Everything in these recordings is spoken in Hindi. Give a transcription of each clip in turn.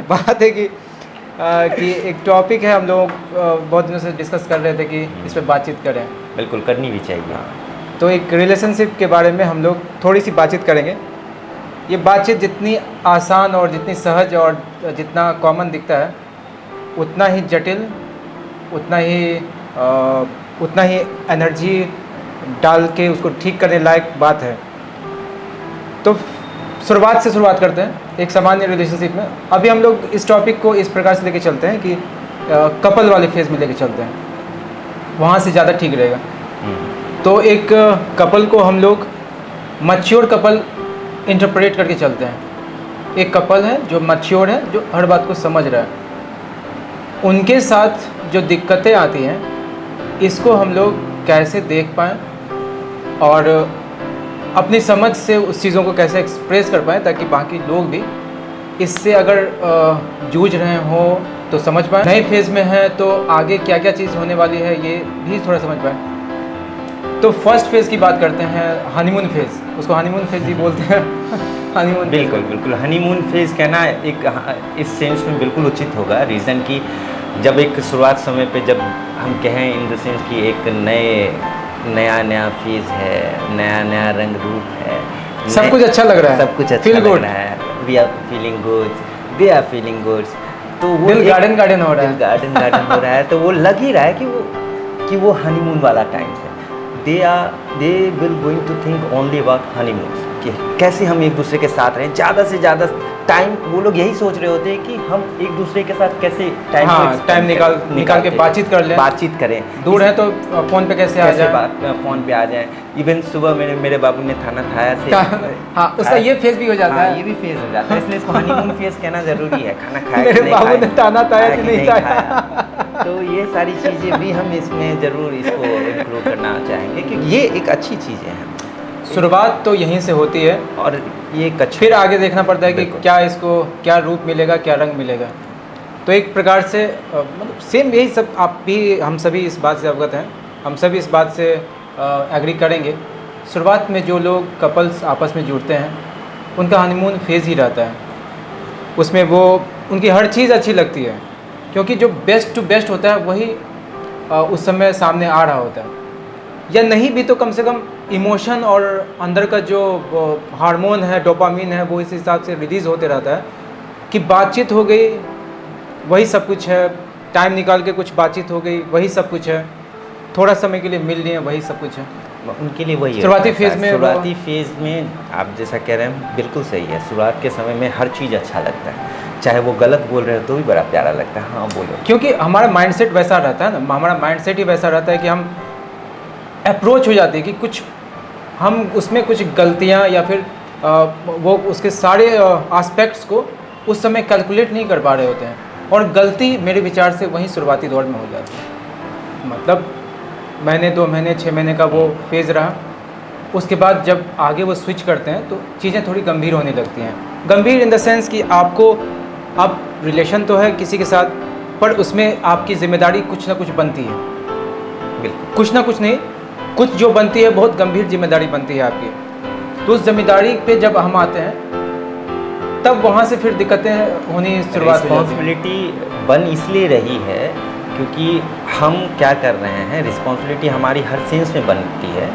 बात है कि एक टॉपिक है, हम लोग बहुत दिनों से डिस्कस कर रहे थे कि इस पर बातचीत करें। बिल्कुल करनी भी चाहिए। तो एक रिलेशनशिप के बारे में हम लोग थोड़ी सी बातचीत करेंगे। ये बातचीत जितनी आसान और जितनी सहज और जितना कॉमन दिखता है, उतना ही जटिल, उतना ही एनर्जी डाल के उसको ठीक करने लायक बात है। तो शुरुआत से शुरुआत करते हैं एक सामान्य रिलेशनशिप में। अभी हम लोग इस टॉपिक को इस प्रकार से लेके चलते हैं कि कपल वाले फेज में लेके चलते हैं, वहाँ से ज़्यादा ठीक रहेगा। तो एक कपल को हम लोग मैच्योर कपल इंटरप्रेट करके चलते हैं। एक कपल है जो मैच्योर है, जो हर बात को समझ रहा है। उनके साथ जो दिक्कतें आती हैं, इसको हम लोग कैसे देख पाएँ और अपनी समझ से उस चीज़ों को कैसे एक्सप्रेस कर पाएँ, ताकि बाकी लोग भी इससे अगर जूझ रहे हों तो समझ पाएँ। नए फेज़ में है तो आगे क्या क्या चीज़ होने वाली है ये भी थोड़ा समझ पाएँ। तो फर्स्ट फेज़ की बात करते हैं, हनीमून फेज़। उसको हनीमून फेज़ ही बोलते हैं। हनीमून, बिल्कुल हनीमून फेज़ कहना एक इस सेंस में बिल्कुल उचित होगा। रीज़न कि जब एक शुरुआत समय पे जब हम कहें इन द सेंस कि एक नया फेज़ है, नया रंग रूप है, सब कुछ अच्छा लग रहा है, सब कुछ अच्छा लग रहा है, we are feeling good, they are feeling good, तो वो दिल गार्डन हो रहा है, गार्डन हो रहा है। तो वो लग ही रहा है कि वो हनीमून वाला टाइम है। They will going to think only about honeymoon, कि कैसे हम एक दूसरे के साथ रहें, ज़्यादा से ज़्यादा टाइम। वो लोग यही सोच रहे होते हैं कि हम एक दूसरे के साथ कैसे टाइम निकाल के बातचीत करें। दूर है तो फ़ोन पे कैसे आ जाए, फ़ोन पे आ जाए। इवन सुबह मेरे बाबू ने खाना खाया से हाँ, उसका ये फेज़ भी हो जाता है। ये भी फेज़ हो जाता है, इसलिए इसको हनीमून फेज़ कहना ज़रूरी है। खाना खाया मेरे बाबू ने खाना खाया कि नहीं खाया। तो ये सारी चीज़ें भी हम इसमें ज़रूर इसको इंक्लूड करना चाहेंगे, क्योंकि ये एक अच्छी चीज़ें हैं। शुरुआत तो यहीं से होती है और ये फिर आगे देखना पड़ता है कि क्या इसको क्या रूप मिलेगा, क्या रंग मिलेगा। तो एक प्रकार से मतलब सेम यही सब, आप भी हम सभी इस बात से अवगत हैं, हम सभी इस बात से एग्री करेंगे। शुरुआत में जो लोग कपल्स आपस में जुड़ते हैं, उनका हनीमून फेज़ ही रहता है। उसमें वो उनकी हर चीज़ अच्छी लगती है, क्योंकि जो बेस्ट टू बेस्ट होता है वही उस समय सामने आ रहा होता है। या नहीं भी तो कम से कम इमोशन और अंदर का जो हार्मोन है, डोपामीन है, वो इस हिसाब से रिलीज़ होते रहता है कि बातचीत हो गई, वही सब कुछ है। टाइम निकाल के कुछ बातचीत हो गई, वही सब कुछ है। थोड़ा समय के लिए मिल लिए, वही सब कुछ है। उनके लिए वही शुरुआती फेज़ में आप जैसा कह रहे हैं बिल्कुल सही है। शुरुआत के समय में हर चीज़ अच्छा लगता है, चाहे वो गलत बोल रहे हो तो भी बड़ा प्यारा लगता है। हाँ बोलो, क्योंकि हमारा माइंडसेट वैसा रहता है ना, हमारा माइंडसेट ही वैसा रहता है कि हम अप्रोच हो जाती है कि कुछ हम उसमें कुछ गलतियाँ या फिर वो उसके सारे एस्पेक्ट्स को उस समय कैलकुलेट नहीं कर पा रहे होते हैं, और गलती मेरे विचार से वहीं शुरुआती दौर में हो जाती है। मतलब महीने, 2 महीने, 6 महीने का वो फेज़ रहा, उसके बाद जब आगे वो स्विच करते हैं तो चीज़ें थोड़ी गंभीर होने लगती हैं। गंभीर इन द सेंस कि आप रिलेशन तो है किसी के साथ, पर उसमें आपकी ज़िम्मेदारी कुछ ना कुछ बनती है। बिल्कुल, कुछ ना कुछ नहीं, कुछ जो बनती है, बहुत गंभीर जिम्मेदारी बनती है आपकी। तो उस जिम्मेदारी पे जब हम आते हैं, तब वहाँ से फिर दिक्कतें होनी शुरुआत हो जाती है। रिस्पॉन्सिबिलिटी बन इसलिए रही है क्योंकि हम क्या कर रहे हैं, रिस्पॉन्सिबिलिटी हमारी हर सेंस में बनती है।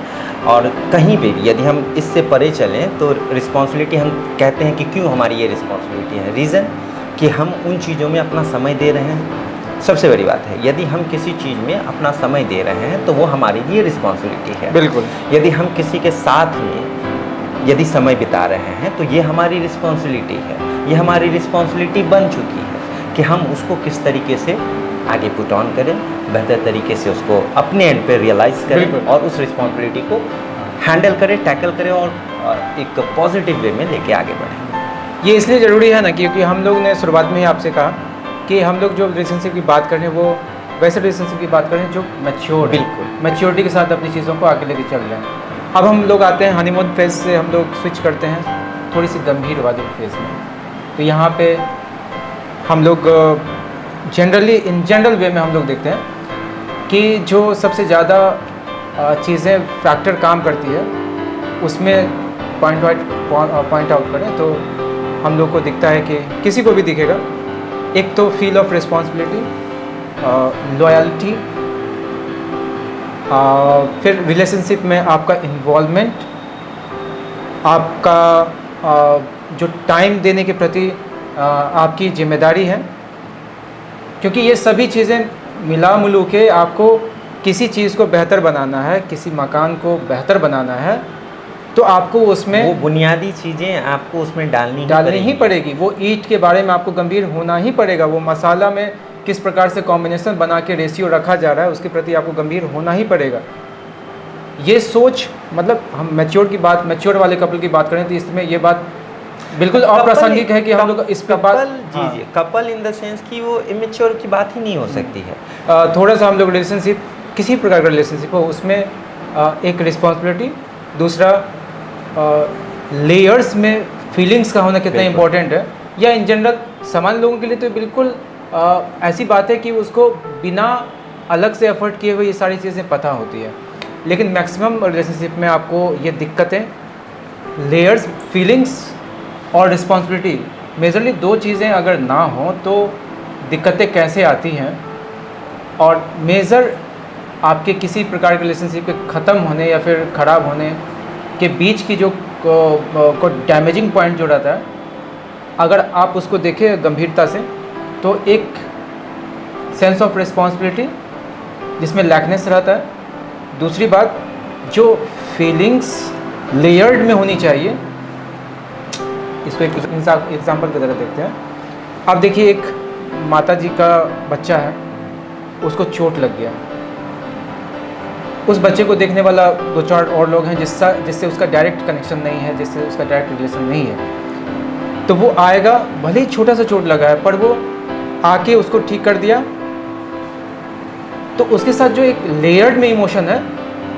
और कहीं भी यदि हम इससे परे चलें तो रिस्पॉन्सिबिलिटी, हम कहते हैं कि क्यों हमारी ये रिस्पॉन्सिबिलिटी है, रीज़न कि हम उन चीज़ों में अपना समय दे रहे हैं। सबसे बड़ी बात है, यदि हम किसी चीज़ में अपना समय दे रहे हैं तो वो हमारे लिए रिस्पॉन्सिबिलिटी है। बिल्कुल। यदि हम किसी के साथ में यदि समय बिता रहे हैं तो ये हमारी रिस्पॉन्सिबिलिटी है। ये हमारी रिस्पॉन्सिबिलिटी बन चुकी है कि हम उसको किस तरीके से आगे पुट ऑन करें, बेहतर तरीके से उसको अपने एंड पे रियलाइज़ करें और उस रिस्पॉन्सिबिलिटी को हैंडल करें, टैकल करें और एक पॉजिटिव वे में लेके आगे बढ़ें। ये इसलिए ज़रूरी है ना, क्योंकि हम लोग ने शुरुआत में ही आपसे कहा कि हम लोग जो रिलेशनशिप की बात करें, वो वैसे रिलेशनशिप की बात करें जो मैच्योर, बिल्कुल मैच्योरिटी के साथ अपनी चीज़ों को आगे लेके चल रहे हैं। अब हम लोग आते हैं हनीमून फेज़ से, हम लोग स्विच करते हैं थोड़ी सी गंभीर वाली फेज़ में। तो यहाँ पे हम लोग इन जनरल वे में हम लोग देखते हैं कि जो सबसे ज़्यादा चीज़ें फैक्टर काम करती है, उसमें पॉइंट आउट करें तो हम लोग को दिखता है कि किसी को भी दिखेगा एक तो फील ऑफ रिस्पॉन्सिबिलिटी, लॉयल्टी, फिर रिलेशनशिप में आपका इन्वॉल्वमेंट, आपका जो टाइम देने के प्रति आपकी जिम्मेदारी है, क्योंकि ये सभी चीज़ें मिला मिलू के आपको किसी चीज़ को बेहतर बनाना है, किसी मकान को बेहतर बनाना है, तो आपको उसमें वो बुनियादी चीज़ें आपको उसमें डालनी ही पड़ेगी। वो ईंट के बारे में आपको गंभीर होना ही पड़ेगा, वो मसाला में किस प्रकार से कॉम्बिनेशन बना के रेशियो रखा जा रहा है उसके प्रति आपको गंभीर होना ही पड़ेगा। ये सोच, मतलब हम मैच्योर वाले कपल की बात करें तो इसमें ये बात बिल्कुल अप्रासंगिक है कि हम लोग इस पर बात कपल इन द सेंस कि वो इमेच्योर की बात ही नहीं हो सकती है। थोड़ा सा हम लोग रिलेशनशिप, किसी प्रकार का रिलेशनशिप हो उसमें एक रिस्पॉन्सिबिलिटी, दूसरा लेयर्स में फीलिंग्स का होना कितना इम्पोर्टेंट है, या इन जनरल सामान्य लोगों के लिए तो बिल्कुल ऐसी बात है कि उसको बिना अलग से एफर्ट किए हुए ये सारी चीज़ें पता होती है। लेकिन मैक्सिमम रिलेशनशिप में आपको ये दिक्कतें, लेयर्स, फीलिंग्स और रिस्पॉन्सिबिलिटी, मेजरली दो चीज़ें अगर ना हो तो दिक्कतें कैसे आती हैं। और मेजर आपके किसी प्रकार के रिलेशनशिप के ख़त्म होने या फिर ख़राब होने के बीच की जो को डैमेजिंग पॉइंट जो रहता है, अगर आप उसको देखें गंभीरता से तो एक सेंस ऑफ रिस्पॉन्सिबिलिटी जिसमें लैकनेस रहता है, दूसरी बात जो फीलिंग्स लेयर्ड में होनी चाहिए। इसको एक एग्जाम्पल की तरह देखते हैं। आप देखिए, एक माता जी का बच्चा है, उसको चोट लग गया, उस बच्चे को देखने वाला दो चार और लोग हैं जिससे उसका डायरेक्ट कनेक्शन नहीं है, जिससे उसका डायरेक्ट रिलेशन नहीं है, तो वो आएगा, भले ही छोटा सा चोट लगा है पर वो आके उसको ठीक कर दिया, तो उसके साथ जो एक लेयर्ड में इमोशन है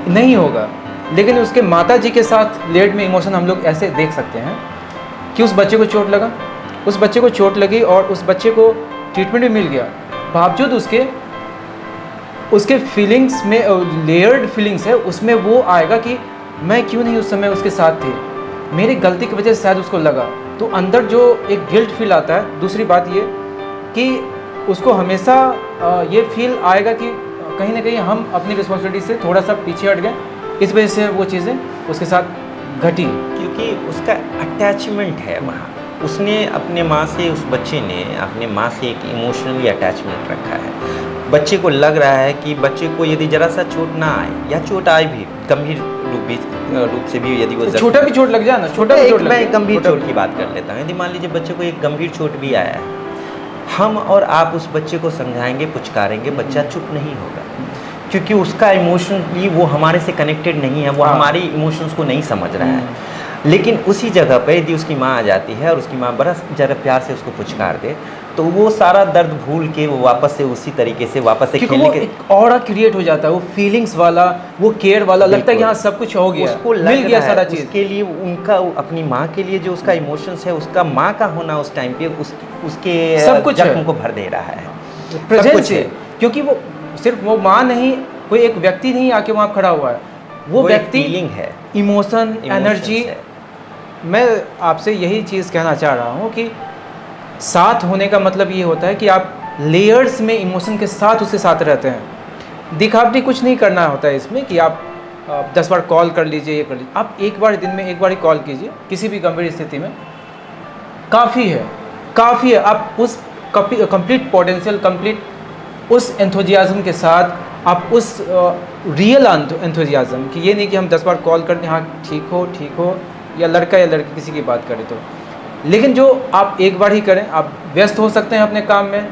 नहीं होगा। लेकिन उसके माता जी के साथ लेयर्ड में इमोशन हम लोग ऐसे देख सकते हैं कि उस बच्चे को चोट लगा, उस बच्चे को चोट लगी और उस बच्चे को ट्रीटमेंट भी मिल गया, बावजूद उसके फीलिंग्स में लेयर्ड फीलिंग्स है, उसमें वो आएगा कि मैं क्यों नहीं उस समय उसके साथ थी, मेरी गलती की वजह से शायद उसको लगा, तो अंदर जो एक गिल्ट फील आता है। दूसरी बात ये कि उसको हमेशा ये फील आएगा कि कहीं ना कहीं हम अपनी रिस्पॉन्सिबिलिटी से थोड़ा सा पीछे हट गए, इस वजह से वो चीज़ें उसके साथ घटी, क्योंकि उसका अटैचमेंट है वहाँ। उसने अपने माँ से, उस बच्चे ने अपने माँ से एक इमोशनली अटैचमेंट रखा है। बच्चे को लग रहा है कि बच्चे को यदि ज़रा सा चोट ना आए या चोट आए भी गंभीर रूप से भी, यदि वो छोटा भी चोट लग जाए ना, छोटा भी चोट, मैं गंभीर चोट की बात कर लेता हूँ। यदि मान लीजिए बच्चे को एक गंभीर चोट भी आया है, हम और आप उस बच्चे को समझाएंगे, पुचकारेंगे, बच्चा चुप नहीं होगा, क्योंकि उसका इमोशनली वो हमारे से कनेक्टेड नहीं है, वो हमारी इमोशंस को नहीं समझ रहा है। लेकिन उसी जगह पर यदि उसकी माँ आ जाती है और उसकी माँ बड़ा ज़रा प्यार से उसको पुचकार दे, तो वो सारा दर्द भूल के वो वापस से उसी तरीके से वापस से खेलने के एक ऑरा क्रिएट हो जाता है, वो फीलिंग्स वाला, वो केयर वाला, लगता है कि हाँ सब कुछ हो गया, उसको मिल गया सारा चीज़। उसके लिए उनका, अपनी माँ के लिए जो उसका इमोशंस है, उसका माँ का होना उस टाइम पे उसके सब कुछ जख्म को भर दे रहा है, प्रेजेंस है। क्योंकि वो सिर्फ वो माँ नहीं, कोई एक व्यक्ति नहीं आके वहाँ खड़ा हुआ है, वो व्यक्ति फीलिंग है, इमोशन, एनर्जी। मैं आपसे यही चीज़ कहना चाह रहा हूँ कि साथ होने का मतलब ये होता है कि आप लेयर्स में इमोशन के साथ उसके साथ रहते हैं। दिखावटी कुछ नहीं करना होता है इसमें कि आप 10 बार कॉल कर लीजिए, ये कर लीजिए। आप एक बार दिन में एक बार ही कॉल कीजिए, किसी भी गंभीर स्थिति में काफ़ी है। आप उस कंप्लीट पोटेंशियल, कंप्लीट उस एंथुजियाज्म के साथ, आप उस रियल एंथुजियाज्म कि ये नहीं कि हम 10 बार कॉल करते हैं, हाँ ठीक हो, या लड़का या लड़की किसी की बात करें तो, लेकिन जो आप एक बार ही करें। आप व्यस्त हो सकते हैं अपने काम में,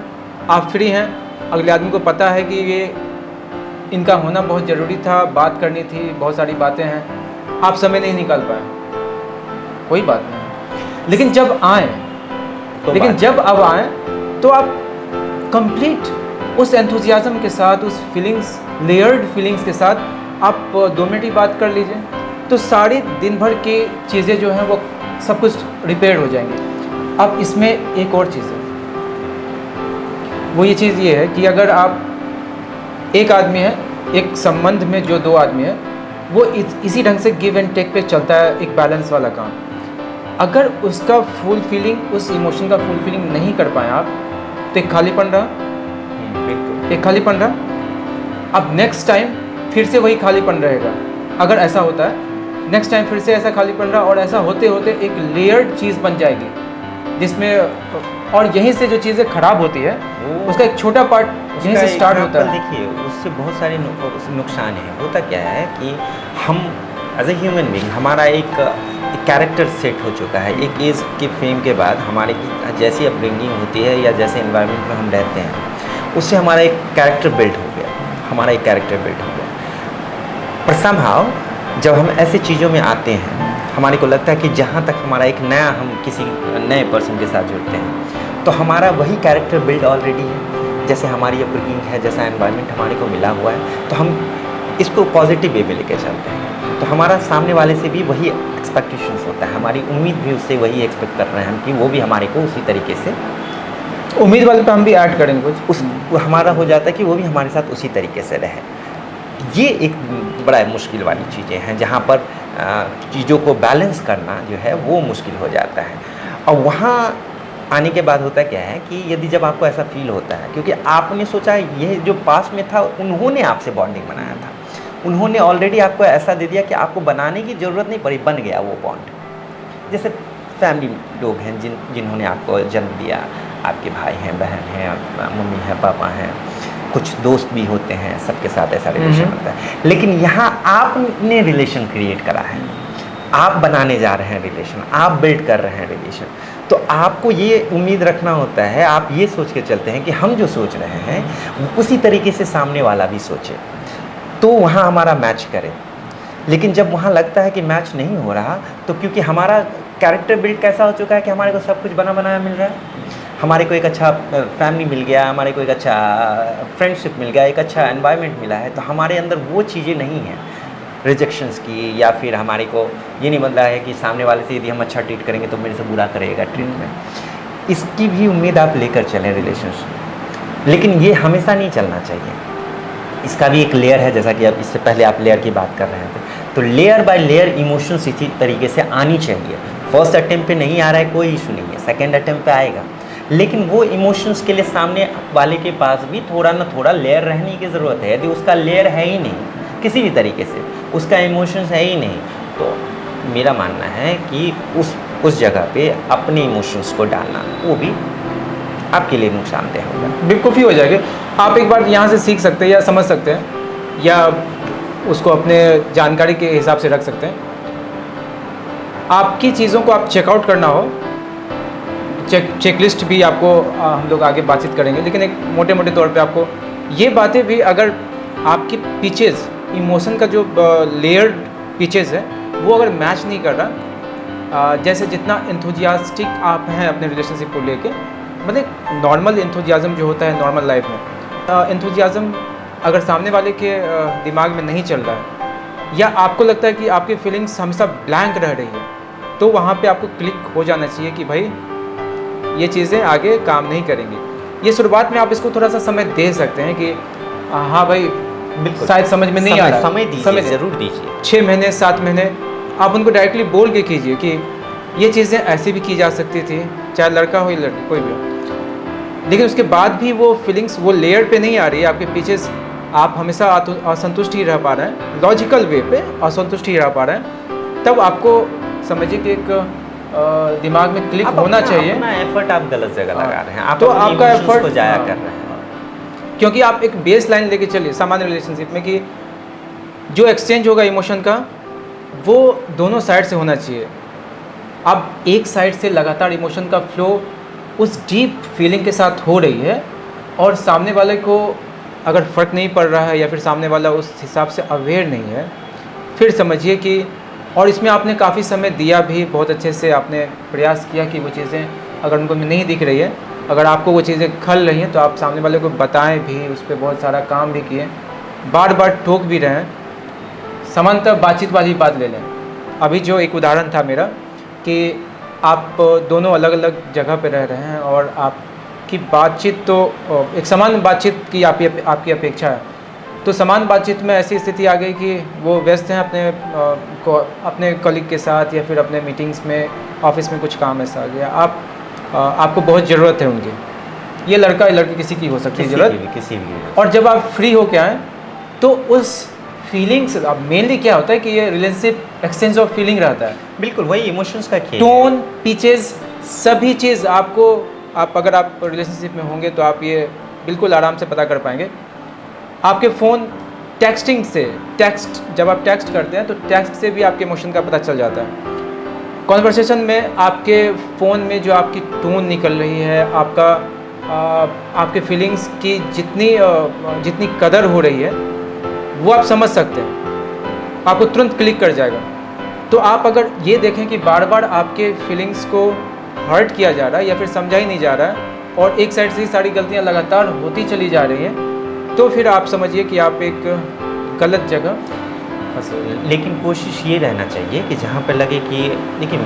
आप फ्री हैं, अगले आदमी को पता है कि ये इनका होना बहुत ज़रूरी था, बात करनी थी, बहुत सारी बातें हैं, आप समय नहीं निकाल पाए, कोई बात नहीं। लेकिन जब अब आए तो आप कंप्लीट उस एंथुजियाज्म के साथ, उस फीलिंग्स, लेयर्ड फीलिंग्स के साथ आप 2 मिनट ही बात कर लीजिए, तो सारी दिन भर की चीज़ें जो हैं वो सब कुछ रिपेयर हो जाएंगी। अब इसमें एक और चीज़ है, वो ये चीज़ ये है कि अगर आप एक आदमी है, एक संबंध में जो 2 आदमी है, वो इसी ढंग से गिव एंड टेक पे चलता है, एक बैलेंस वाला काम। अगर उसका फुल फीलिंग, उस इमोशन का फुल फीलिंग नहीं कर पाए आप, तो एक खालीपन रहा, बिल्कुल। एक खालीपन रहा। अब नेक्स्ट टाइम फिर से वही खालीपन रहेगा। अगर ऐसा होता है, नेक्स्ट टाइम फिर से ऐसा खालीपन रहा, और ऐसा होते होते एक लेयर्ड चीज़ बन जाएगी जिसमें, और यहीं से जो चीज़ें खराब होती है उसका एक छोटा पार्ट यहीं से स्टार्ट होता है। देखिए, उससे बहुत सारे नुकसान हैं। होता क्या है कि हम एज ए ह्यूमन बीइंग, हमारा एक कैरेक्टर सेट हो चुका है। एक एज के फेम के बाद हमारे की जैसी अपब्रिंगिंग होती है या जैसे एनवायरनमेंट में हम रहते हैं, उससे हमारा एक कैरेक्टर बिल्ड हो गया, हमारा एक कैरेक्टर बिल्ड हो गया। पर समहाउ जब हम ऐसे चीज़ों में आते हैं, हमारे को लगता है कि जहाँ तक हमारा एक नया, हम किसी नए पर्सन के साथ जुड़ते हैं, तो हमारा वही कैरेक्टर बिल्ड ऑलरेडी है। जैसे हमारी अपब्रिंगिंग है, जैसा एनवायरनमेंट हमारे को मिला हुआ है, तो हम इसको पॉजिटिव वे में लेके चलते हैं। तो हमारा सामने वाले से भी वही एक्सपेक्टेशंस होता है, हमारी उम्मीद भी उससे वही एक्सपेक्ट कर रहे हैं हम कि वो भी हमारे को उसी तरीके से, उम्मीद वाले पे हम भी ऐड करेंगे कुछ, उस हमारा हो जाता है कि वो भी हमारे साथ उसी तरीके से रहे। ये एक बड़ा मुश्किल वाली चीज़ें हैं, जहाँ पर चीज़ों को बैलेंस करना जो है वो मुश्किल हो जाता है। और वहाँ आने के बाद होता क्या है कि यदि जब आपको ऐसा फील होता है, क्योंकि आपने सोचा ये जो पास में था उन्होंने आपसे बॉन्डिंग बनाया था, उन्होंने ऑलरेडी आपको ऐसा दे दिया कि आपको बनाने की ज़रूरत नहीं पड़ी, बन गया वो बॉन्ड। जैसे फैमिली लोग हैं जिन्होंने आपको जन्म दिया, आपके भाई हैं, बहन हैं, मम्मी है, पापा हैं, कुछ दोस्त भी होते हैं, सबके साथ ऐसा रिलेशन होता है। लेकिन यहाँ आपने रिलेशन क्रिएट करा है, आप बनाने जा रहे हैं रिलेशन, आप बिल्ड कर रहे हैं रिलेशन, तो आपको ये उम्मीद रखना होता है, आप ये सोच के चलते हैं कि हम जो सोच रहे हैं उसी तरीके से सामने वाला भी सोचे, तो वहाँ हमारा मैच करे। लेकिन जब वहाँ लगता है कि मैच नहीं हो रहा, तो क्योंकि हमारा कैरेक्टर बिल्ड कैसा हो चुका है कि हमारे को सब कुछ बना बनाया मिल रहा है, हमारे को एक अच्छा फैमिली मिल गया, हमारे को एक अच्छा फ्रेंडशिप मिल गया, एक अच्छा एनवायरनमेंट मिला है, तो हमारे अंदर वो चीज़ें नहीं हैं रिजेक्शंस की, या फिर हमारे को ये नहीं बन रहा है कि सामने वाले से यदि हम अच्छा ट्रीट करेंगे तो मेरे से बुरा करेगा ट्रीटमेंट। इसकी भी उम्मीद आप लेकर चलें रिलेशनशिप, लेकिन ये हमेशा नहीं चलना चाहिए। इसका भी एक लेयर है, जैसा कि अब इससे पहले आप लेयर की बात कर रहे थे, तो लेयर बाय लेयर इमोशंस इसी तरीके से आनी चाहिए। फर्स्ट अटेम्प्ट पे नहीं आ रहा है, कोई इशू नहीं है, सेकेंड अटेम्प्ट पे आएगा, लेकिन वो इमोशंस के लिए सामने वाले के पास भी थोड़ा ना थोड़ा लेयर रहने की ज़रूरत है। यदि उसका लेयर है ही नहीं किसी भी तरीके से, उसका इमोशंस है ही नहीं, तो मेरा मानना है कि उस जगह पे अपने इमोशंस को डालना वो भी आपके लिए नुकसानदेह होगा। बेवकूफ़ी हो जाएगी। आप एक बार यहाँ से सीख सकते हैं या समझ सकते हैं, या उसको अपने जानकारी के हिसाब से रख सकते हैं। आपकी चीज़ों को आप चेकआउट करना हो, चेकलिस्ट भी आपको हम लोग आगे बातचीत करेंगे, लेकिन एक मोटे मोटे तौर पे आपको ये बातें भी, अगर आपके पिचेस, इमोशन का जो लेयर्ड पिचेस है वो अगर मैच नहीं कर रहा, जैसे जितना एंथुजियास्टिक आप हैं अपने रिलेशनशिप को लेके, मतलब नॉर्मल एंथुजियाज़म जो होता है नॉर्मल लाइफ में, एंथुजियाज़म अगर सामने वाले के दिमाग में नहीं चल रहा है, या आपको लगता है कि आपकी फीलिंग्स हमेशा ब्लैंक रह रही है, तो वहाँ पे आपको क्लिक हो जाना चाहिए कि भाई ये चीज़ें आगे काम नहीं करेंगी। ये शुरुआत में आप इसको थोड़ा सा समय दे सकते हैं कि हाँ भाई शायद समझ में नहीं आ रहा, समय दीजिए, ज़रूर दीजिए। 6 महीने 7 महीने आप उनको डायरेक्टली बोल के कीजिए कि ये चीज़ें ऐसे भी की जा सकती थी, चाहे लड़का हो या लड़की, कोई भी हो। लेकिन उसके बाद भी वो फीलिंग्स वो लेयर पे नहीं आ रही है, आपके पीछे आप हमेशा असंतुष्ट ही रह पा रहे हैं, लॉजिकल वे पे असंतुष्ट ही रह पा रहे हैं, तब आपको समझिए कि एक दिमाग में क्लिक होना चाहिए। अपना एफर्ट आप गलत जगह लगा रहे हैं, आप तो आपका एफर्ट को जाया कर रहे हैं, क्योंकि आप एक बेस लाइन लेके चलिए सामान्य रिलेशनशिप में कि जो एक्सचेंज होगा इमोशन का वो दोनों साइड से होना चाहिए। अब एक साइड से लगातार इमोशन का फ्लो उस डीप फीलिंग के साथ हो रही है, और सामने वाले को अगर फ़र्क नहीं पड़ रहा है या फिर सामने वाला उस हिसाब से अवेयर नहीं है, फिर समझिए कि, और इसमें आपने काफ़ी समय दिया भी, बहुत अच्छे से आपने प्रयास किया कि वो चीज़ें अगर उनको नहीं दिख रही है, अगर आपको वो चीज़ें खल रही हैं, तो आप सामने वाले को बताएं भी, उस पर बहुत सारा काम भी किए, बार बार टोक भी रहे हैं। समानतः बातचीत वाली बात ले लें। अभी जो एक उदाहरण था मेरा कि आप दोनों अलग अलग जगह पे रह रहे हैं और आपकी बातचीत तो एक समान बातचीत की आपकी अपेक्षा है, तो समान बातचीत में ऐसी स्थिति आ गई कि वो व्यस्त हैं अपने कलीग के साथ, या फिर अपने मीटिंग्स में, ऑफिस में कुछ काम ऐसा आ गया, आपको बहुत ज़रूरत है उनकी, ये लड़का या लड़की किसी की हो सकती है ज़रूरत। किसी भी और जब आप फ्री होके आएँ तो उस फीलिंग्स, अब मेनली क्या होता है कि ये रिलेशनशिप एक्सचेंज ऑफ फीलिंग रहता है। बिल्कुल वही इमोशंस का खेल। टोन, पिचेस, सभी चीज़ आपको, आप अगर आप रिलेशनशिप में होंगे तो आप ये बिल्कुल आराम से पता कर पाएंगे। आपके फ़ोन टेक्सटिंग से, जब आप टेक्स्ट करते हैं तो टेक्स्ट से भी आपके इमोशन का पता चल जाता है। कॉन्वर्सेशन में आपके फ़ोन में जो आपकी टोन निकल रही है, आपके फीलिंग्स की जितनी कदर हो रही है वो आप समझ सकते हैं, आपको तुरंत क्लिक कर जाएगा। तो आप अगर ये देखें कि बार बार आपके फीलिंग्स को हर्ट किया जा रहा है या फिर समझा ही नहीं जा रहा है और एक साइड से ही सारी गलतियां लगातार होती चली जा रही हैं, तो फिर आप समझिए कि आप एक गलत जगह फंसे हुए हैं। लेकिन कोशिश ये रहना चाहिए कि जहाँ पे लगे कि देखिए,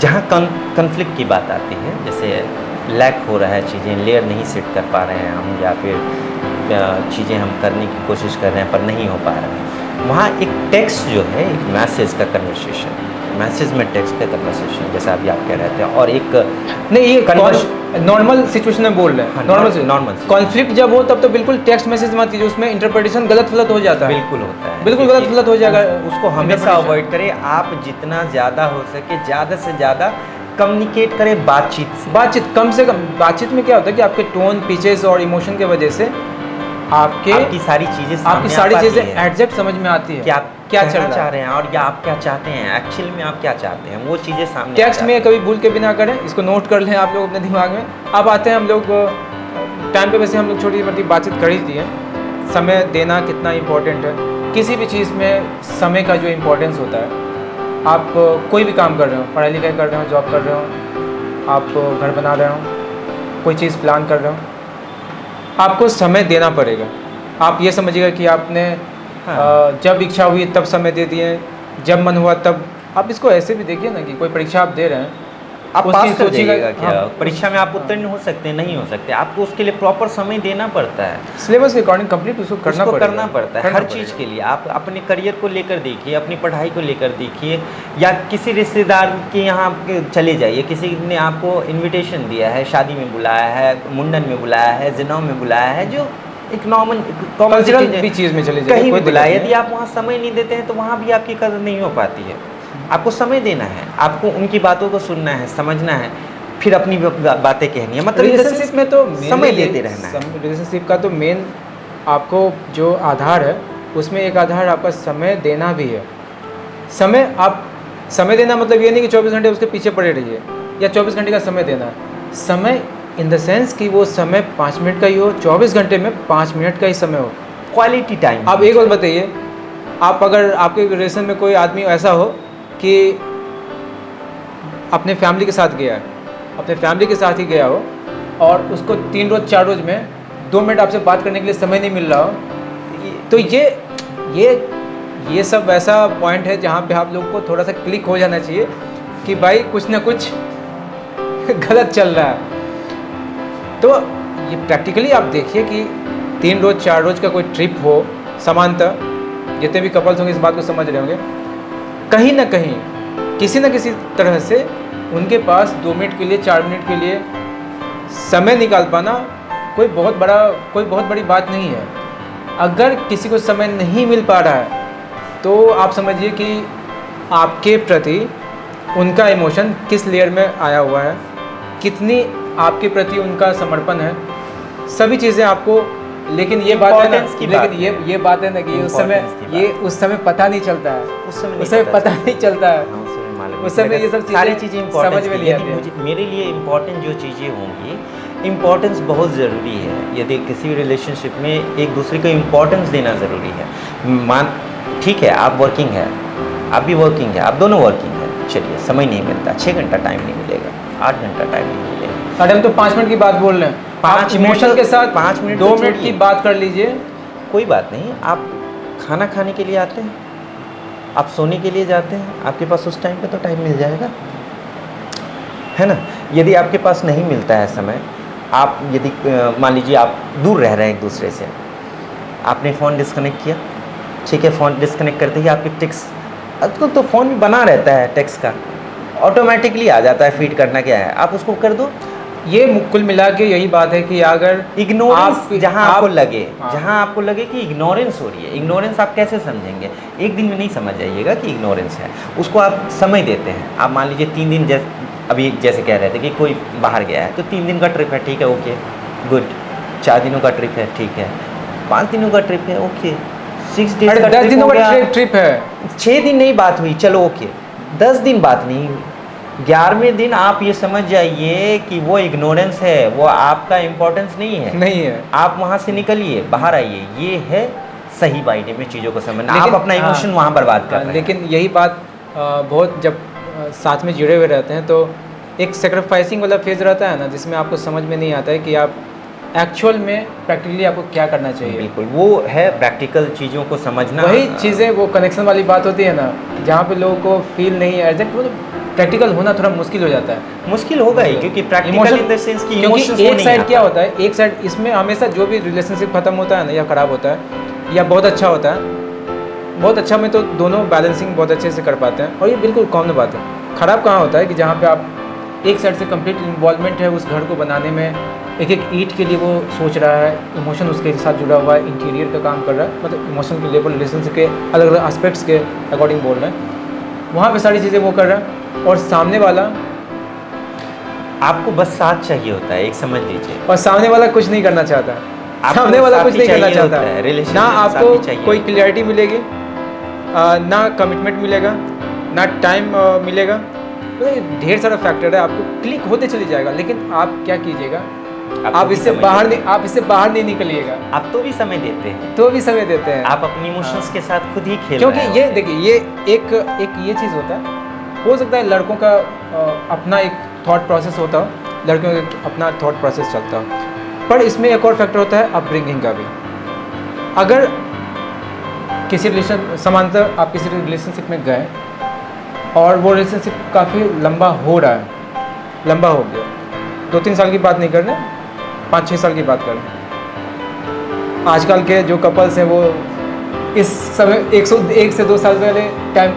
जहाँ कन्फ्लिक्ट की बात आती है, जैसे लैक हो रहा है, चीज़ें लेयर नहीं सेट कर पा रहे हैं हम, या फिर चीज़ें हम करने की कोशिश कर रहे हैं पर नहीं हो पा रहा है, वहाँ एक टेक्स्ट जो है, एक मैसेज का कन्वर्सेशन, मैसेज में टेक्स्ट का कन्वर्सेशन, जैसा अभी आप कह रहे थे, और एक नहीं, ये नॉर्मल सिचुएशन में बोल रहे हैं। नॉर्मल कॉन्फ्लिक्ट जब हो तब तो बिल्कुल टेक्स्ट मैसेज मत कीजिए, उसमें इंटरप्रिटेशन गलत फलत हो जाता है। बिल्कुल होता है, बिल्कुल गलत फलत हो जाएगा, उसको हमेशा अवॉइड करें। आप जितना ज़्यादा हो सके ज़्यादा से ज़्यादा कम्युनिकेट करें बातचीत से। बातचीत कम से कम, बातचीत में क्या होता है कि आपके टोन, पिचेस और इमोशन की वजह से आपकी सारी चीज़ें एग्जैक्ट समझ में आती है कि आप क्या चाह रहे हैं और या आप क्या चाहते हैं, एक्चुअल में आप क्या चाहते हैं, वो चीज़ें सामने। टेक्स्ट में कभी भूल के भी ना करें, इसको नोट कर लें आप लोग अपने दिमाग में। अब आते हैं हम लोग टाइम पे, वैसे हम लोग छोटी मोटी बातचीत कर ही दी है, समय देना कितना इम्पोर्टेंट है। किसी भी चीज़ में समय का जो इम्पोर्टेंस होता है, आप कोई भी काम कर रहे हो, पढ़ाई लिखाई कर रहे हो, जॉब कर रहे हो, आप घर बना रहे हो, कोई चीज़ प्लान कर रहे हो, आपको समय देना पड़ेगा। आप ये समझिएगा कि आपने जब इच्छा हुई तब समय दे दिए, जब मन हुआ तब। आप इसको ऐसे भी देखिए ना कि कोई परीक्षा आप दे रहे हैं, आप पास कर जाइएगा क्या? हाँ, परीक्षा में आप उत्तीर्ण हो सकते हैं, नहीं हो सकते, आपको उसके लिए प्रॉपर समय देना पड़ता है, सिलेबस के अकॉर्डिंग कंप्लीट उसको करना पड़ता है हर चीज़ के लिए। आप अपने करियर को लेकर देखिए, अपनी पढ़ाई को लेकर देखिए, या किसी रिश्तेदार के यहाँ चले जाइए, किसी ने आपको इन्विटेशन दिया है, शादी में बुलाया है, मुंडन में बुलाया है, जनेऊ में बुलाया है, जो एक नॉर्मल कल्चरल भी चीज़ में चले जाइए, कहीं भी बुलाया, यदि आप वहाँ समय नहीं देते हैं तो वहाँ भी आपकी कदर नहीं हो पाती है। आपको समय देना है, आपको उनकी बातों को सुनना है, समझना है, फिर अपनी बातें कहनी है। मतलब रिलेशनशिप में तो समय देते रहना है। रिलेशनशिप का तो मेन आपको जो आधार है, उसमें एक आधार आपका समय देना भी है। समय देना मतलब ये नहीं कि 24 घंटे उसके पीछे पड़े रहिए या 24 घंटे का समय देना है। समय इन द सेंस कि वो समय 5 मिनट का ही हो, 24 घंटे में 5 मिनट का ही समय हो, क्वालिटी टाइम। आप एक बात बताइए, आप अगर आपके रिलेशन में कोई आदमी ऐसा हो कि अपने फैमिली के साथ गया है, अपने फैमिली के साथ ही गया हो और उसको 3 रोज़ 4 रोज़ में 2 मिनट आपसे बात करने के लिए समय नहीं मिल रहा हो, तो ये सब ऐसा पॉइंट है जहाँ पे आप लोग को थोड़ा सा क्लिक हो जाना चाहिए कि भाई कुछ ना कुछ गलत चल रहा है। तो ये प्रैक्टिकली आप देखिए कि 3 रोज़ 4 रोज़ का कोई ट्रिप हो, सामान्यतः जितने भी कपल्स होंगे इस बात को समझ रहे होंगे, कहीं ना कहीं किसी न किसी तरह से उनके पास 2 मिनट के लिए, 4 मिनट के लिए समय निकाल पाना कोई बहुत बड़ी बात नहीं है। अगर किसी को समय नहीं मिल पा रहा है तो आप समझिए कि आपके प्रति उनका इमोशन किस लेयर में आया हुआ है, कितनी आपके प्रति उनका समर्पण है, सभी चीज़ें आपको। लेकिन ये बात है ना, ये बात है ना कि उस समय पता नहीं चलता है, उस समय पता नहीं चलता है, उस समय ये सब सारी चीज़ें समझ में नहीं आती। मेरे लिए इम्पोर्टेंट जो चीज़ें होंगी, इम्पोर्टेंस बहुत ज़रूरी है। यदि किसी भी रिलेशनशिप में एक दूसरे को इम्पोर्टेंस देना ज़रूरी है। ठीक है, आप वर्किंग है, आप भी वर्किंग है, आप दोनों वर्किंग है, चलिए समय नहीं मिलता, 6 घंटा टाइम नहीं मिलेगा, 8 घंटा टाइम नहीं मिलेगा। हम तो 5 मिनट की बात बोल रहे हैं, 5 इमोशन के साथ 5 मिनट 2 मिनट की बात कर लीजिए, कोई बात नहीं। आप खाना खाने के लिए आते हैं, आप सोने के लिए जाते हैं, आपके पास उस टाइम पे तो टाइम मिल जाएगा, है ना। यदि आपके पास नहीं मिलता है समय, आप यदि मान लीजिए आप दूर रह रहे हैं एक दूसरे से, आपने फ़ोन डिस्कनेक्ट किया, ठीक है, फ़ोन डिस्कनेक्ट करते ही आपके टेक्स्ट, आजकल तो फ़ोन भी बना रहता है टेक्स्ट का, ऑटोमेटिकली आ जाता है, फीड करना क्या है, आप उसको कर दो। ये कुल मिला के यही बात है कि अगर इग्नोरेंस जहाँ आपको लगे, हाँ। जहाँ आपको लगे कि इग्नोरेंस हो रही है, इग्नोरेंस आप कैसे समझेंगे? एक दिन में नहीं समझ जाइएगा कि इग्नोरेंस है, उसको आप समय देते हैं। आप मान लीजिए 3 दिन, अभी जैसे कह रहे थे कि कोई बाहर गया है तो 3 दिन का ट्रिप है, ठीक है, ओके गुड। 4 दिनों का ट्रिप है, ठीक है। 5 दिनों का ट्रिप है, ओके। 6 डेज का 10 दिनों का ट्रिप ट्रिप है, 6 दिन नहीं बात हुई, चलो ओके। 10 दिन बात नहीं हुई, 11वें दिन आप ये समझ जाइए कि वो इग्नोरेंस है, वो आपका इम्पोर्टेंस नहीं है। आप वहाँ से निकलिए, बाहर आइए। ये है सही मायने में चीज़ों को समझना। आप अपना इमोशन वहाँ बर्बाद कर रहे हैं। लेकिन यही बात बहुत जब साथ में जुड़े हुए रहते हैं तो एक सेक्रीफाइसिंग वाला फेज रहता है ना, जिसमें आपको समझ में नहीं आता है कि आप एक्चुअल में प्रैक्टिकली आपको क्या करना चाहिए। बिल्कुल, वो है प्रैक्टिकल चीज़ों को समझना। वही चीज़ें, वो कनेक्शन वाली बात होती है ना, जहाँ पे लोगों को फील नहीं है एग्जैक्ट, वो प्रैक्टिकल होना थोड़ा मुश्किल हो जाता है। मुश्किल होगा ही, क्योंकि प्रैक्टिकल इन द सेंस कि इमोशंस एक साइड क्या होता है, एक साइड इसमें हमेशा जो भी रिलेशनशिप खत्म होता है ना, या ख़राब होता है या बहुत अच्छा होता है, बहुत अच्छा में तो दोनों बैलेंसिंग बहुत अच्छे से कर पाते हैं, और ये बिल्कुल कॉमन बात है। ख़राब कहाँ होता है कि जहाँ पे आप एक साइड से कंप्लीट इन्वॉल्वमेंट है उस घर को बनाने में, एक एक ईंट के लिए वो सोच रहा है, इमोशन उसके साथ जुड़ा हुआ है, इंटीरियर का काम कर रहा है, मतलब इमोशन के लेवल, रिलेशनशिप के अलग अलग एस्पेक्ट्स के अकॉर्डिंग बोल रहे हैं, वहाँ पे सारी चीज़ें वो कर रहा है, और सामने वाला, आपको बस साथ चाहिए होता है, एक समझ लीजिए, और सामने वाला कुछ नहीं करना चाहता, सामने वाला कुछ नहीं करना चाहता, ना आपको कोई क्लियरिटी मिलेगी, ना कमिटमेंट मिलेगा, ना टाइम मिलेगा, तो ढेर सारा फैक्टर है। आपको क्लिक होते चली जाएगा, लेकिन आप क्या कीजिएगा, आप इससे बाहर नहीं निकलिएगा। आप तो भी समय देते हैं, तो भी समय देते हैं, आप अपनी इमोशंस के साथ खुद ही खेल क्योंकि रहे हैं। ये देखिए, ये एक ये चीज़ होता है, हो सकता है लड़कों का अपना एक थॉट प्रोसेस होता हो, लड़कियों का अपना थॉट प्रोसेस चलता हो, पर इसमें एक और फैक्टर होता है अपब्रिंगिंग का भी। अगर किसी समांतर आप किसी रिलेशनशिप में गए और वो रिलेशनशिप काफ़ी लंबा हो रहा है, लंबा हो गया, 2-3 साल की बात नहीं कर रहे, 5-6 साल की बात कर रहे हैं। आजकल के जो कपल्स हैं वो इस समय 1 से 2 साल पहले टाइम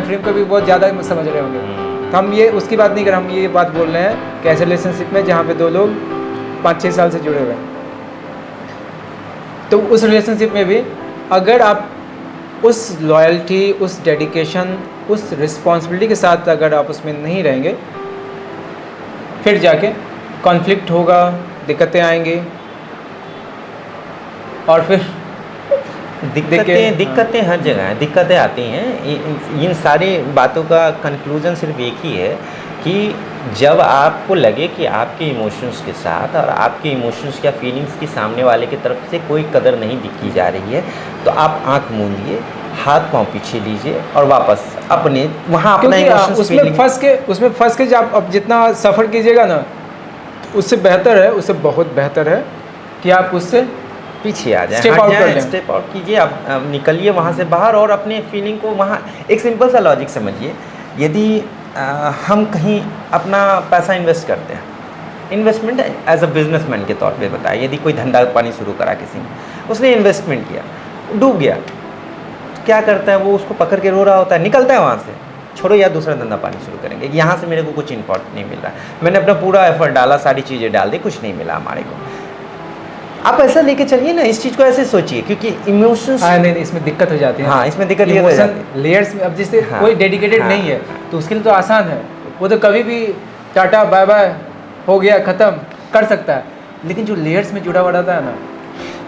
फ्रेम को भी बहुत ज़्यादा समझ रहे होंगे। तो हम ये उसकी बात नहीं कर रहे, हम ये बात बोल रहे हैं कि ऐसे रिलेशनशिप में जहाँ पे 2 लोग 5-6 साल से जुड़े हुए हैं, तो उस रिलेशनशिप में भी अगर आप उस लॉयल्टी, उस डेडिकेशन, उस रिस्पॉन्सिबिलिटी के साथ अगर आप उसमें नहीं रहेंगे, फिर जाके कॉन्फ्लिक्ट होगा, दिक्कतें आएंगी, और फिर दिक्कतें हर जगह हैं, दिक्कतें आती हैं। इन सारी बातों का कंक्लूजन सिर्फ एक ही है कि जब आपको लगे कि आपके इमोशंस के साथ और आपके इमोशंस या फीलिंग्स की सामने वाले की तरफ से कोई कदर नहीं दिखी जा रही है, तो आप आंख मूंदिए, हाथ पांव पीछे लीजिए और वापस अपने वहाँ अपना इमोशंस उसमें फंस के जब अब जितना सफ़र कीजिएगा ना, उससे बेहतर है, उससे बहुत बेहतर है कि आप उससे पीछे आ जाए, स्टेप आउट कीजिए, आप निकलिए वहाँ से बाहर और अपने फीलिंग को वहाँ। एक सिंपल सा लॉजिक समझिए, यदि हम कहीं अपना पैसा इन्वेस्ट करते हैं, इन्वेस्टमेंट एज अ बिजनेसमैन के तौर पे बताया, यदि कोई धंधा पानी शुरू करा किसी ने, उसने इन्वेस्टमेंट किया, डूब गया, क्या करता है वो, उसको पकड़ के रो रहा होता है, निकलता है वहाँ से, छोड़ो यार दूसरा धंधा पानी शुरू करेंगे, यहाँ से मेरे को कुछ इम्पोर्ट नहीं मिल रहा है, मैंने अपना पूरा एफर्ट डाला, सारी चीज़ें डाल दी, कुछ नहीं मिला हमारे को। आप ऐसा लेके चलिए ना, इस चीज़ को ऐसे सोचिए, क्योंकि इमोशंस नहीं, इसमें दिक्कत हो जाती है। हाँ, इसमें दिक्कत ये हो जाती है, लेयर्स में। अब जिससे कोई डेडिकेटेड नहीं है तो उसके लिए तो आसान है, वो तो कभी भी टाटा बाय बाय हो गया, ख़त्म कर सकता है। लेकिन जो लेयर्स में जुड़ा हुआ रहता है ना,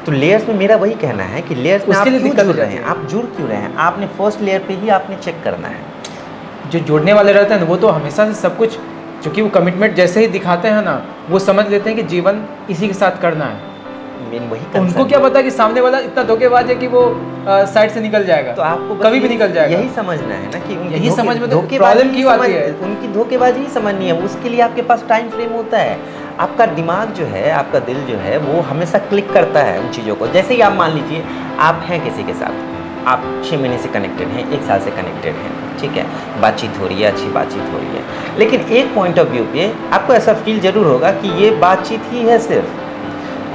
तो लेयर्स में मेरा वही कहना है कि लेयर्स में उसके लिए दिक्कत हो जुड़ रहे जाती हैं, है। आप जुड़ क्यों रहे हैं, आपने फर्स्ट लेयर पे ही आपने चेक करना है। जो जुड़ने वाले रहते हैं ना, वो तो हमेशा से सब कुछ, चूँकि वो कमिटमेंट जैसे ही दिखाते हैं ना, वो समझ लेते हैं कि जीवन इसी के साथ करना है। वही उनको क्या पता कि सामने वाला इतना धोखेबाज है कि वो साइड से निकल जाएगा, तो आपको कभी भी निकल जाएगा। यही समझना है ना कि यही समझ में प्रॉब्लम क्यों आती है, उनकी धोखेबाजी ही समझनी है। उसके लिए आपके पास टाइम फ्रेम होता है, आपका दिमाग जो है, आपका दिल जो है, वो हमेशा क्लिक करता है उन चीज़ों को। जैसे ही आप मान लीजिए आप हैं किसी के साथ, आप 6 महीने से कनेक्टेड हैं, 1 साल से कनेक्टेड हैं, ठीक है, बातचीत हो रही है, अच्छी बातचीत हो रही है, लेकिन एक पॉइंट ऑफ व्यू पे आपको ऐसा फील जरूर होगा कि ये बातचीत ही है सिर्फ,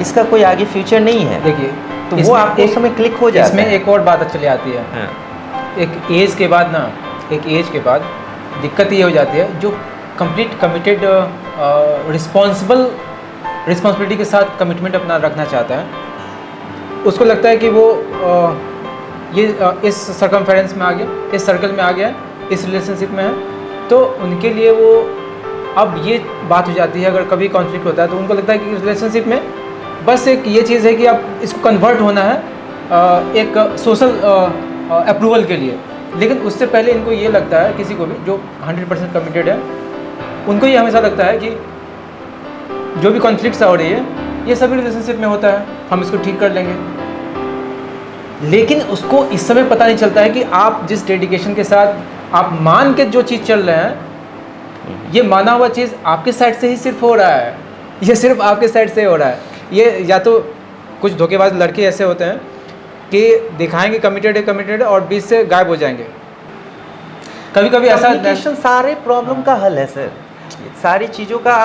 इसका कोई आगे फ्यूचर नहीं है। देखिए, तो वो आपको उस समय क्लिक हो जाता है। इसमें एक और बात चली आती है। हाँ। एक एज के बाद दिक्कत ये हो जाती है, जो कंप्लीट कमिटेड रिस्पॉन्सिबिलिटी के साथ कमिटमेंट अपना रखना चाहता है, उसको लगता है कि वो इस सर्कमफेरेंस में आ गया, इस सर्कल में आ गया, इस रिलेशनशिप में है, तो उनके लिए वो अब ये बात हो जाती है, अगर कभी कॉन्फ्लिक्ट होता है तो उनको लगता है कि रिलेशनशिप में बस एक ये चीज़ है कि अब इसको कन्वर्ट होना है एक सोशल अप्रूवल के लिए। लेकिन उससे पहले इनको ये लगता है, किसी को भी जो 100% कमिटेड है, उनको ये हमेशा लगता है कि जो भी कॉन्फ्लिक्ट्स हो रही है ये सभी रिलेशनशिप में होता है, हम इसको ठीक कर लेंगे। लेकिन उसको इस समय पता नहीं चलता है कि आप जिस डेडिकेशन के साथ आप मान के जो चीज़ चल रहे हैं, ये माना हुआ चीज़ आपके साइड से ही सिर्फ हो रहा है, ये सिर्फ आपके साइड से हो रहा है। ये या तो कुछ धोखेबाज लड़के ऐसे होते हैं कि दिखाएंगे कमिटेड है और बीच से गायब हो जाएंगे। कभी कभी ऐसा कम्युनिकेशन सारे प्रॉब्लम का हल है सर, सारी चीज़ों का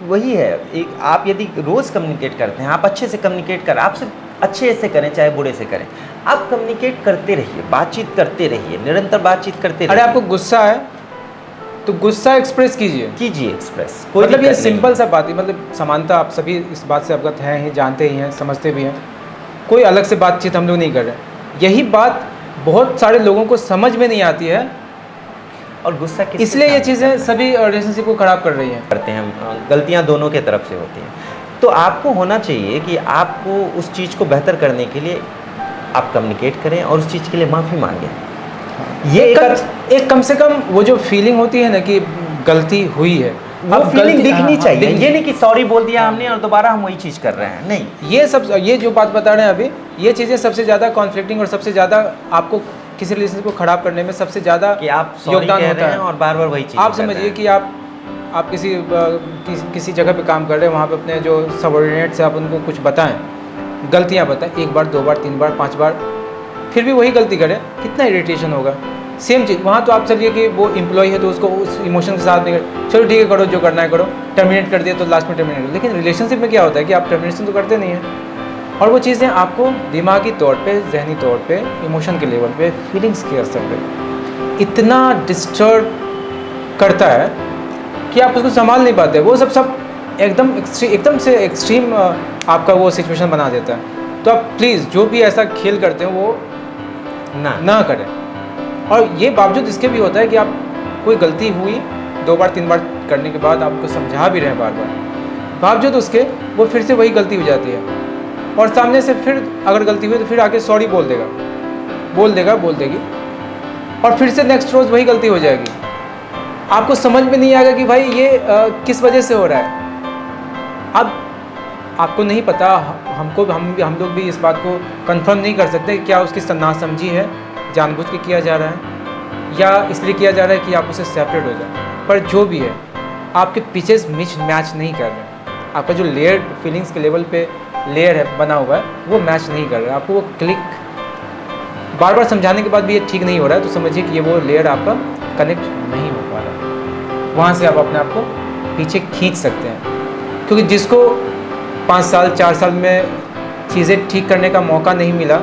वही है। एक आप यदि रोज़ कम्युनिकेट करते हैं, आप अच्छे से कम्युनिकेट करें, आप सिर्फ अच्छे से करें चाहे बुरे से करें, आप कम्युनिकेट करते रहिए, बातचीत करते रहिए, निरंतर बातचीत करते रहिए। अरे आपको गुस्सा है तो गुस्सा एक्सप्रेस कीजिए एक्सप्रेस, मतलब ये सिंपल सा बात है, मतलब समानता आप सभी इस बात से अवगत हैं ही, जानते ही हैं, समझते भी हैं, कोई अलग से बातचीत हम लोग नहीं कर रहे। यही बात बहुत सारे लोगों को समझ में नहीं आती है और गुस्सा इसलिए ये चीज़ें सभी रिलेशनशिप को ख़राब कर रही हैं। करते हैं, गलतियां दोनों के तरफ से होती हैं। तो आपको होना चाहिए कि आपको उस चीज़ को बेहतर करने के लिए आप कम्युनिकेट करें और उस चीज़ के लिए माफ़ी मांगें। ये एक कम से कम वो जो फीलिंग होती है ना कि गलती हुई है, वो फीलिंग दिखनी चाहिए। ये नहीं कि सॉरी बोल दिया हमने और दोबारा हम वही चीज़ कर रहे हैं, नहीं। ये जो बात बता रहे हैं अभी, ये चीज़ें सबसे ज़्यादा कॉन्फ्लिक्टिंग और सबसे ज़्यादा आपको किसी रिलेशनशिप को ख़राब करने में सबसे ज़्यादा कि आप योगदान होता है और बार बार वही चीज़। आप समझिए कि आप किसी जगह पे काम कर रहे हैं, वहाँ पे अपने जो सबऑर्डिनेट से आप उनको कुछ बताएं, गलतियाँ बताएं, 1 बार 2 बार 3 बार 5 बार, फिर भी वही गलती करें, कितना इरिटेशन होगा। सेम चीज़ वहाँ तो आप चलिए कि वो एम्प्लॉय है तो उसको उस इमोशन के साथ नहीं कर, चलो ठीक है करो जो करना है करो, टर्मिनेट कर दिया तो लास्ट में टर्मिनेट करो। लेकिन रिलेशनशिप में क्या होता है कि आप टर्मिनेशन तो करते नहीं हैं, और वो चीज़ें आपको दिमागी तौर पे, जहनी तौर पे, इमोशन के लेवल पे, फीलिंग्स के स्तर पे इतना डिस्टर्ब करता है कि आप उसको संभाल नहीं पाते। वो सब एकदम से एक्सट्रीम आपका वो सिचुएशन बना देता है। तो आप प्लीज़ जो भी ऐसा खेल करते हो वो ना करें। और ये बावजूद इसके भी होता है कि आप कोई गलती हुई 2 बार 3 बार करने के बाद आपको समझा भी रहे हैं बार बार, बावजूद उसके वो फिर से वही गलती हो जाती है, और सामने से फिर अगर गलती हुई तो फिर आके सॉरी बोल देगी, और फिर से नेक्स्ट रोज़ वही गलती हो जाएगी। आपको समझ में नहीं आएगा कि भाई ये किस वजह से हो रहा है। अब आपको नहीं पता, हम लोग भी इस बात को कंफर्म नहीं कर सकते क्या उसकी नासमझी है, जानबूझ के किया जा रहा है, या इसलिए किया जा रहा है कि आप उससे सेपरेट हो जाए। पर जो भी है, आपके पीछे मैच नहीं कर रहे, आपका जो लेयर फीलिंग्स के लेवल पे लेयर है बना हुआ है वो मैच नहीं कर रहा है। आपको वो क्लिक बार बार समझाने के बाद भी ये ठीक नहीं हो रहा है, तो समझिए कि ये वो लेयर आपका कनेक्ट नहीं हो पा रहा है। वहाँ से आप अपने आप को पीछे खींच सकते हैं, क्योंकि जिसको 5 साल 4 साल में चीज़ें ठीक करने का मौका नहीं मिला,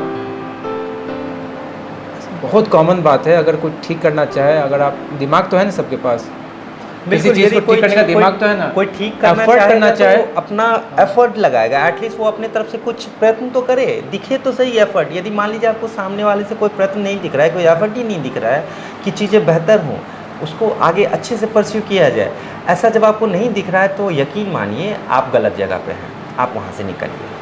बहुत कॉमन बात है। अगर कोई ठीक करना चाहे, अगर आप दिमाग तो है ना सबके पास, किसी चीज़ को ठीक करने का दिमाग तो है ना, कोई ठीक करना चाहे तो अपना एफर्ट लगाएगा, एटलीस्ट वो अपने तरफ से कुछ प्रयत्न तो करे, दिखे तो सही एफर्ट। यदि मान लीजिए आपको सामने वाले से कोई प्रयत्न नहीं दिख रहा है, कोई एफर्ट ही नहीं दिख रहा है कि चीज़ें बेहतर हों, उसको आगे अच्छे से परस्यू किया जाए, ऐसा जब आपको नहीं दिख रहा है तो यकीन मानिए आप गलत जगह पे हैं, आप वहाँ से निकलिए।